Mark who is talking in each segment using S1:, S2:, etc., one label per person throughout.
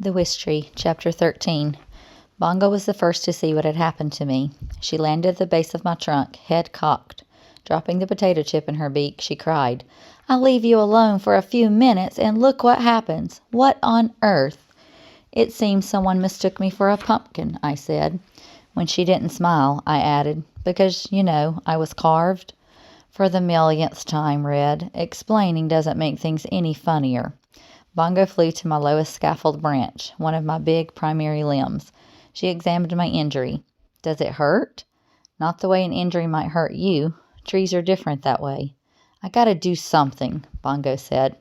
S1: The Wishtree, chapter 13. Bongo was the first to see what had happened to me. She landed at the base of my trunk, head cocked. Dropping the potato chip in her beak, she cried, "I'll leave you alone for a few minutes, and look what happens. What on earth?" "It seems someone mistook me for a pumpkin," I said. When she didn't smile, I added, "Because, I was carved." For the millionth time, Red. Explaining doesn't make things any funnier. Bongo flew to my lowest scaffold branch, one of my big primary limbs. She examined my injury. "Does it hurt?" "Not the way an injury might hurt you. Trees are different that way." "I gotta do something," Bongo said.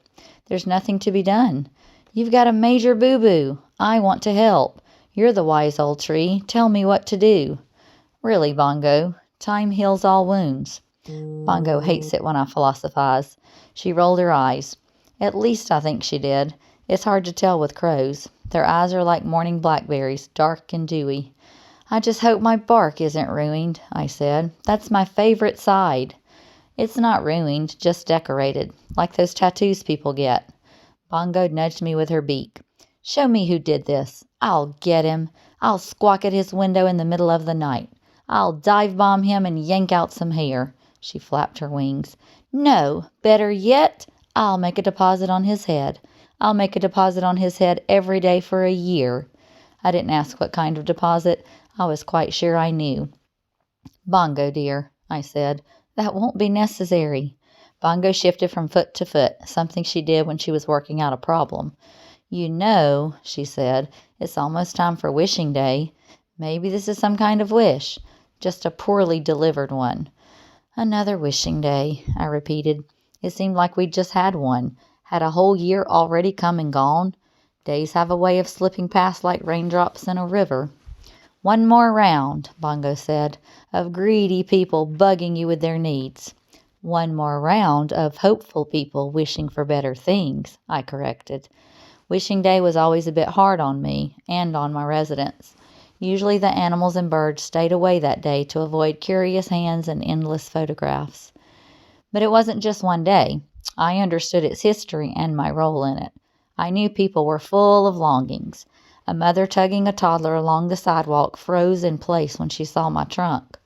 S1: "There's nothing to be done. You've got a major boo-boo. I want to help. You're the wise old tree. Tell me what to do." "Really, Bongo, time heals all wounds." Bongo hates it when I philosophize. She rolled her eyes. At least I think she did. It's hard to tell with crows. Their eyes are like morning blackberries, dark and dewy. "I just hope my bark isn't ruined," I said. "That's my favorite side." "It's not ruined, just decorated, like those tattoos people get." Bongo nudged me with her beak. "Show me who did this. I'll get him. I'll squawk at his window in the middle of the night. I'll dive bomb him and yank out some hair." She flapped her wings. "No, better yet, I'll make a deposit on his head. I'll make a deposit on his head every day for a year." I didn't ask what kind of deposit. I was quite sure I knew. "Bongo, dear," I said, "that won't be necessary." Bongo shifted from foot to foot, something she did when she was working out a problem. She said, "it's almost time for wishing day. Maybe this is some kind of wish, just a poorly delivered one." "Another wishing day," I repeated. It seemed like we'd just had one. Had a whole year already come and gone? Days have a way of slipping past like raindrops in a river. "One more round," Bongo said, "of greedy people bugging you with their needs." "One more round of hopeful people wishing for better things," I corrected. Wishing day was always a bit hard on me and on my residents. Usually the animals and birds stayed away that day to avoid curious hands and endless photographs. But it wasn't just one day. I understood its history and my role in it. I knew people were full of longings. A mother tugging a toddler along the sidewalk froze in place when she saw my trunk.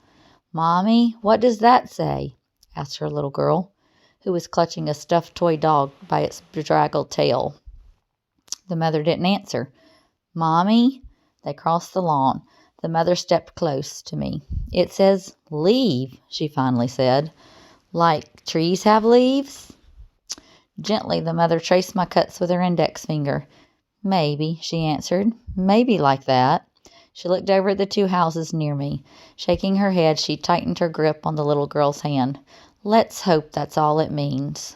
S1: "Mommy, what does that say?" asked her little girl, who was clutching a stuffed toy dog by its bedraggled tail. The mother didn't answer. "Mommy?" They crossed the lawn. The mother stepped close to me. "It says leave," she finally said. "Like trees have leaves?" Gently, the mother traced my cuts with her index finger. "Maybe," she answered. "Maybe like that." She looked over at the two houses near me. Shaking her head, she tightened her grip on the little girl's hand. "Let's hope that's all it means."